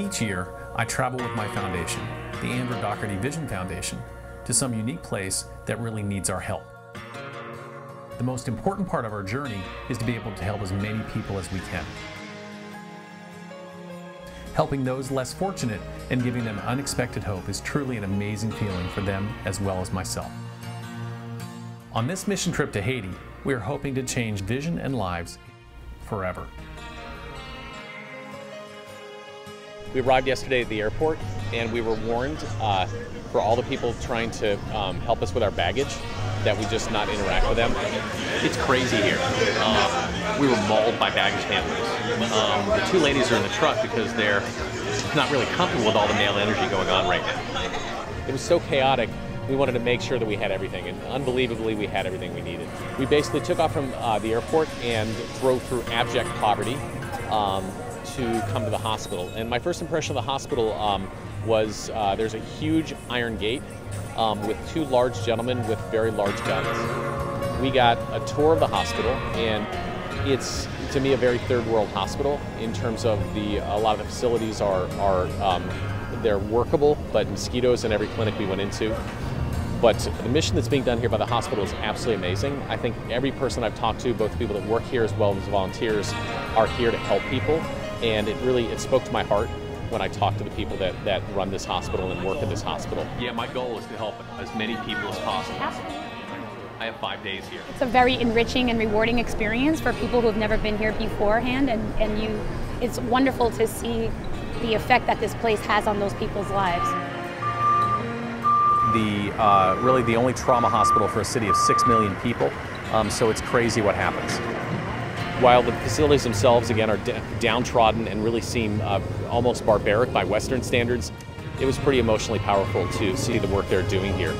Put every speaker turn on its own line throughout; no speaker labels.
Each year, I travel with my foundation, the Dougherty Vision Foundation, to some unique place that really needs our help. The most important part of our journey is to be able to help as many people as we can. Helping those less fortunate and giving them unexpected hope is truly an amazing feeling for them as well as myself. On this mission trip to Haiti, we are hoping to change vision and lives forever.
We arrived yesterday at the airport and we were warned for all the people trying to help us with our baggage that we just not interact with them. It's crazy here. We were mauled by baggage handlers. The two ladies are in the truck because they're not really comfortable with all the male energy going on right now. It was so chaotic. We wanted to make sure that we had everything, and unbelievably we had everything we needed. We basically took off from the airport and drove through abject poverty to come to the hospital. And my first impression of the hospital was there's a huge iron gate with two large gentlemen with very large guns. We got a tour of the hospital, and it's, to me, a very third world hospital in terms of a lot of the facilities they're workable, but mosquitoes in every clinic we went into. But the mission that's being done here by the hospital is absolutely amazing. I think every person I've talked to, both people that work here as well as volunteers, are here to help people. And it spoke to my heart when I talked to the people that run this hospital and work at this hospital. Yeah, my goal is to help as many people as possible. I have 5 days here.
It's a very enriching and rewarding experience for people who have never been here beforehand, and it's wonderful to see the effect that this place has on those people's lives.
Really the only trauma hospital for a city of 6 million people, so it's crazy what happens.
While the facilities themselves, again, are downtrodden and really seem almost barbaric by Western standards, it was pretty emotionally powerful to see the work they're doing here.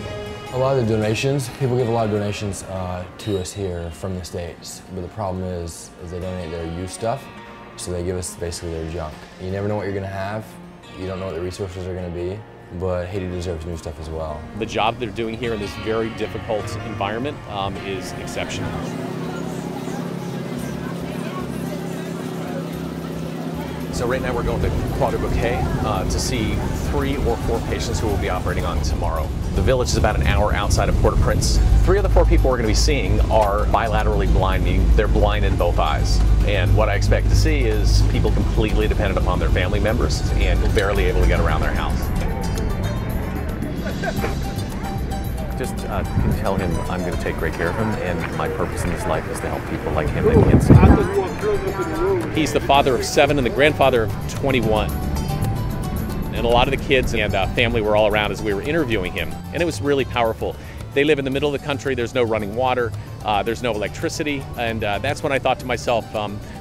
A lot of the donations, people give a lot of donations to us here from the States, but the problem is they donate their used stuff, so they give us basically their junk. You never know what you're going to have, you don't know what the resources are going to be, but Haiti deserves new stuff as well.
The job they're doing here in this very difficult environment is exceptional.
So right now we're going to Croix du Bouquet to see 3 or 4 patients who we'll be operating on tomorrow. The village is about an hour outside of Port-au-Prince. 3 of the 4 people we're going to be seeing are bilaterally blind, meaning they're blind in both eyes. And what I expect to see is people completely dependent upon their family members and barely able to get around their house. Just can tell him I'm going to take great care of him, and my purpose in this life is to help people like him that can't see.
He's the father of 7 and the grandfather of 21. And a lot of the kids and family were all around as we were interviewing him, and it was really powerful. They live in the middle of the country, there's no running water, there's no electricity, and that's when I thought to myself,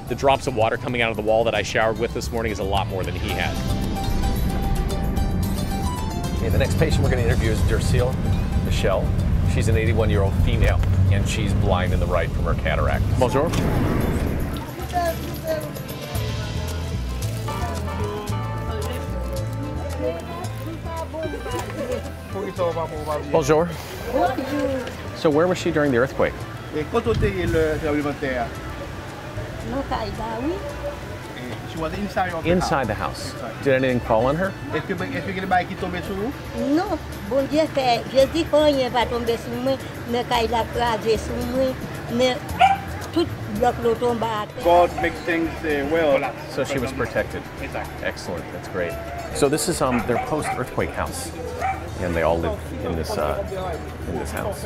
the drops of water coming out of the wall that I showered with this morning is a lot more than he had.
Okay, the next patient we're going to interview is Jules. Michelle. She's an 81-year-old female, and she's blind in the right from her cataract. Bonjour. Bonjour. So where was she during the earthquake?
She was inside of
Inside the house. Did anything fall on her?
Est-ce que quelqu'un m'a qui tombé sur vous?
Non, bon Dieu fait, je dis que rien va tomber sur moi, mais quand il a crasé sur moi, mais tout bloc le tombe à terre.
God makes things well.
So she was protected.
Exactly.
Excellent. That's great. So this is their post-earthquake house, and they all live in this house,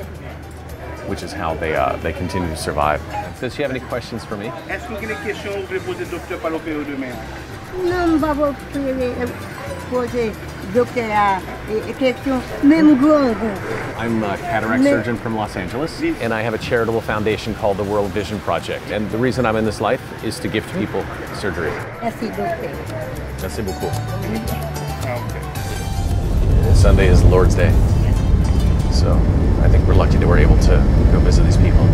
which is how they continue to survive. Does she have any questions for me?
Est-ce que vous avez des questions que vous voulez poser au docteur par l'opération demain?
Non, pas poser docteur question, même grand.
I'm a cataract surgeon from Los Angeles, and I have a charitable foundation called the World Vision Project. And the reason I'm in this life is to gift people surgery.
Merci, docteur.
Merci beaucoup. Sunday is Lord's Day, so I think we're lucky that we're able to go visit these people.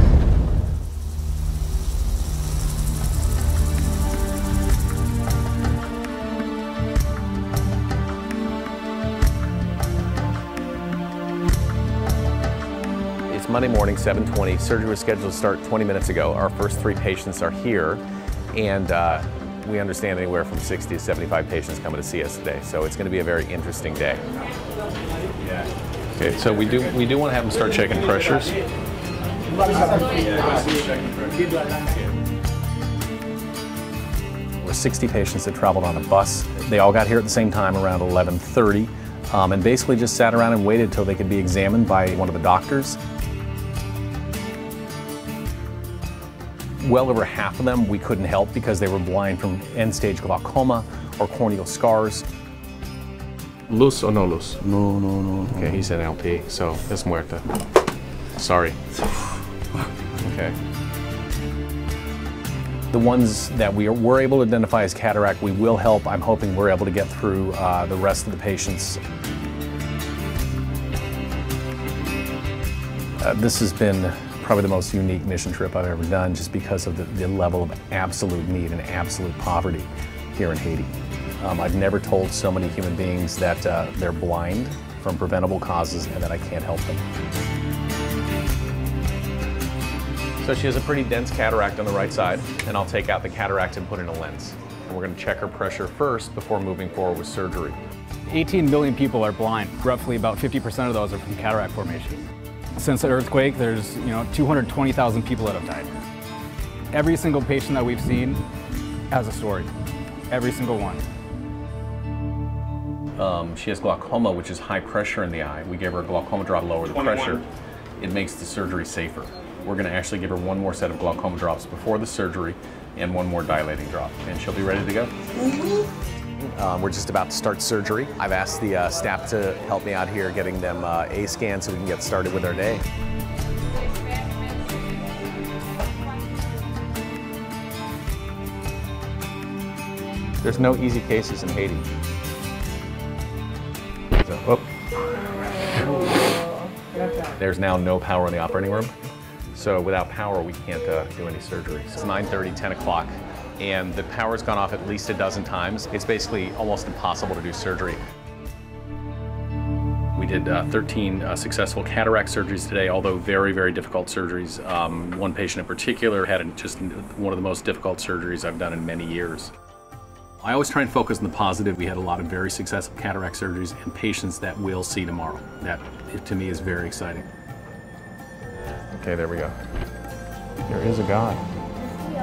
It's Monday morning, 7:20. Surgery was scheduled to start 20 minutes ago. Our first 3 patients are here, and we understand anywhere from 60 to 75 patients coming to see us today, so it's going to be a very interesting day. Okay, so we do want to have them start checking pressures. We're 60 patients that traveled on a bus. They all got here at the same time around 11:30, and basically just sat around and waited till they could be examined by one of the doctors. Well over half of them we couldn't help because they were blind from end-stage glaucoma or corneal scars. Luz o no luz?
No.
Okay, he said LP, so es muerta. Sorry. Okay. The ones that we were able to identify as cataract, we will help. I'm hoping we're able to get through the rest of the patients. This has been probably the most unique mission trip I've ever done, just because of the level of absolute need and absolute poverty here in Haiti. I've never told so many human beings that they're blind from preventable causes and that I can't help them. So she has a pretty dense cataract on the right side, and I'll take out the cataract and put in a lens. And we're going to check her pressure first before moving forward with surgery.
18 million people are blind. Roughly about 50% of those are from cataract formation. Since the earthquake, there's 220,000 people that have died. Every single patient that we've seen has a story. Every single one.
She has glaucoma, which is high pressure in the eye. We gave her a glaucoma drop to lower the pressure. It makes the surgery safer. We're going to actually give her one more set of glaucoma drops before the surgery and one more dilating drop, and she'll be ready to go. We're just about to start surgery. I've asked the staff to help me out here getting them A scans so we can get started with our day. There's no easy cases in Haiti. So, there's now no power in the operating room. So without power, we can't do any surgery. It's 9:30, 10 o'clock, and the power's gone off at least a dozen times. It's basically almost impossible to do surgery. We did 13 successful cataract surgeries today, although very, very difficult surgeries. One patient in particular had just one of the most difficult surgeries I've done in many years. I always try and focus on the positive. We had a lot of very successful cataract surgeries and patients that we'll see tomorrow. That, to me, is very exciting. Okay, there we go. There is a God.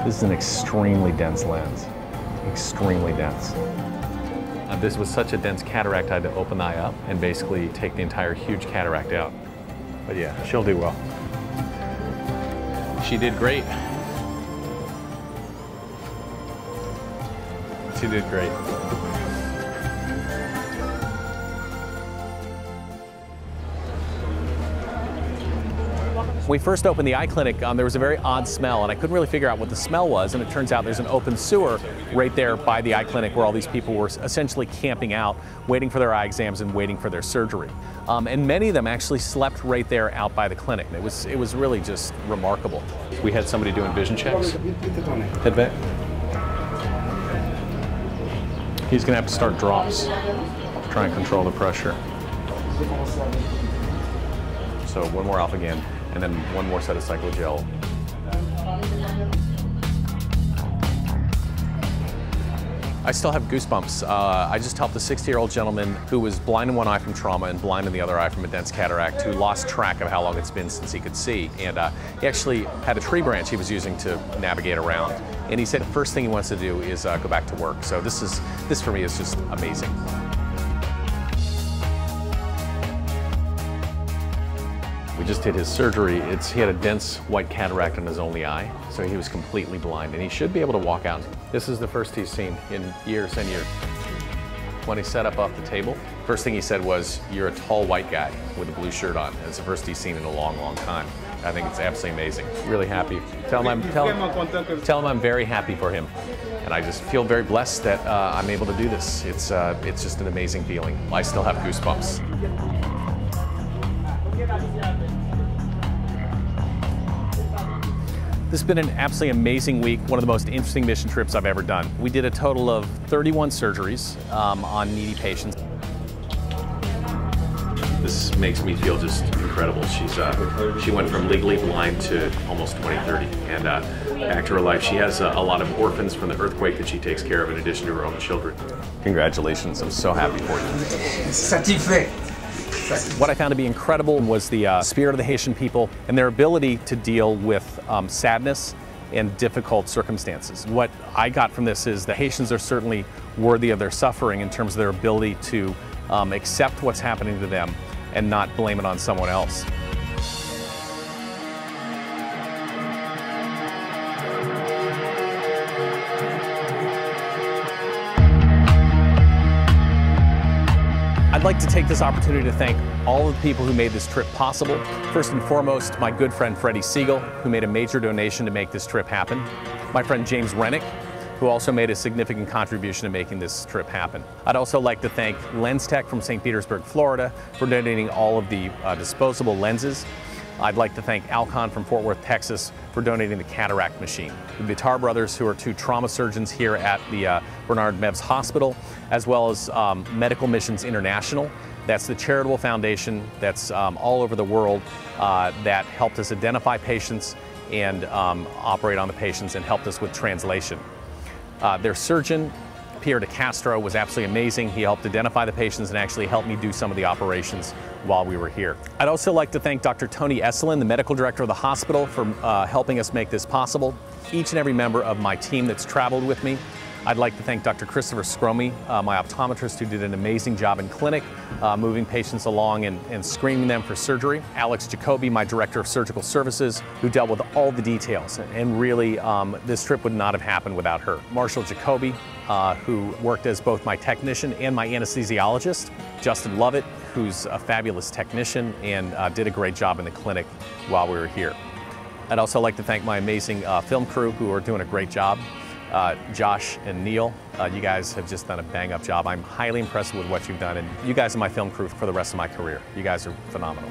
This is an extremely dense lens. Extremely dense. This was such a dense cataract, I had to open the eye up and basically take the entire huge cataract out. But yeah, she'll do well. She did great. She did great. When we first opened the eye clinic, there was a very odd smell, and I couldn't really figure out what the smell was, and it turns out there's an open sewer right there by the eye clinic where all these people were essentially camping out, waiting for their eye exams and waiting for their surgery. And many of them actually slept right there out by the clinic. It was really just remarkable. We had somebody doing vision checks. Head back. He's going to have to start drops to try and control the pressure. So one more Alpha-Gan, and then one more set of cyclogel. I still have goosebumps. I just helped a 60-year-old gentleman who was blind in one eye from trauma and blind in the other eye from a dense cataract, who lost track of how long it's been since he could see. And he actually had a tree branch he was using to navigate around. And he said the first thing he wants to do is go back to work. So this for me is just amazing. We just did his surgery. He had a dense white cataract in his only eye, so he was completely blind, and he should be able to walk out. This is the first he's seen in years and years. When he sat up off the table, first thing he said was, "You're a tall white guy with a blue shirt on." It's the first he's seen in a long, long time. I think it's absolutely amazing. Really happy. Tell him I'm very happy for him. And I just feel very blessed that I'm able to do this. It's just an amazing feeling. I still have goosebumps. This has been an absolutely amazing week, one of the most interesting mission trips I've ever done. We did a total of 31 surgeries on needy patients. This makes me feel just incredible. She went from legally blind to almost 20/30 and back to her life. She has a lot of orphans from the earthquake that she takes care of in addition to her own children. Congratulations, I'm so happy for you.
Satisfait.
What I found to be incredible was the spirit of the Haitian people and their ability to deal with sadness and difficult circumstances. What I got from this is the Haitians are certainly worthy of their suffering in terms of their ability to accept what's happening to them and not blame it on someone else. I'd like to take this opportunity to thank all of the people who made this trip possible. First and foremost, my good friend Freddie Siegel, who made a major donation to make this trip happen. My friend James Rennick, who also made a significant contribution to making this trip happen. I'd also like to thank LensTech from St. Petersburg, Florida, for donating all of the disposable lenses. I'd like to thank Alcon from Fort Worth, Texas, for donating the Cataract machine. The Vitar brothers, who are two trauma surgeons here at the Bernard Mebs Hospital, as well as Medical Missions International. That's the charitable foundation that's all over the world that helped us identify patients and operate on the patients and helped us with translation. Their surgeon, Pierre de Castro, was absolutely amazing. He helped identify the patients and actually helped me do some of the operations while we were here. I'd also like to thank Dr. Tony Esselin, the medical director of the hospital, for helping us make this possible. Each and every member of my team that's traveled with me. I'd like to thank Dr. Christopher Scromey, my optometrist, who did an amazing job in clinic, moving patients along and screening them for surgery. Alex Jacoby, my director of surgical services, who dealt with all the details. And really, this trip would not have happened without her. Marshall Jacoby, who worked as both my technician and my anesthesiologist. Justin Lovett, who's a fabulous technician and did a great job in the clinic while we were here. I'd also like to thank my amazing film crew, who are doing a great job. Josh and Neil, you guys have just done a bang-up job. I'm highly impressed with what you've done, and you guys are my film crew for the rest of my career. You guys are phenomenal.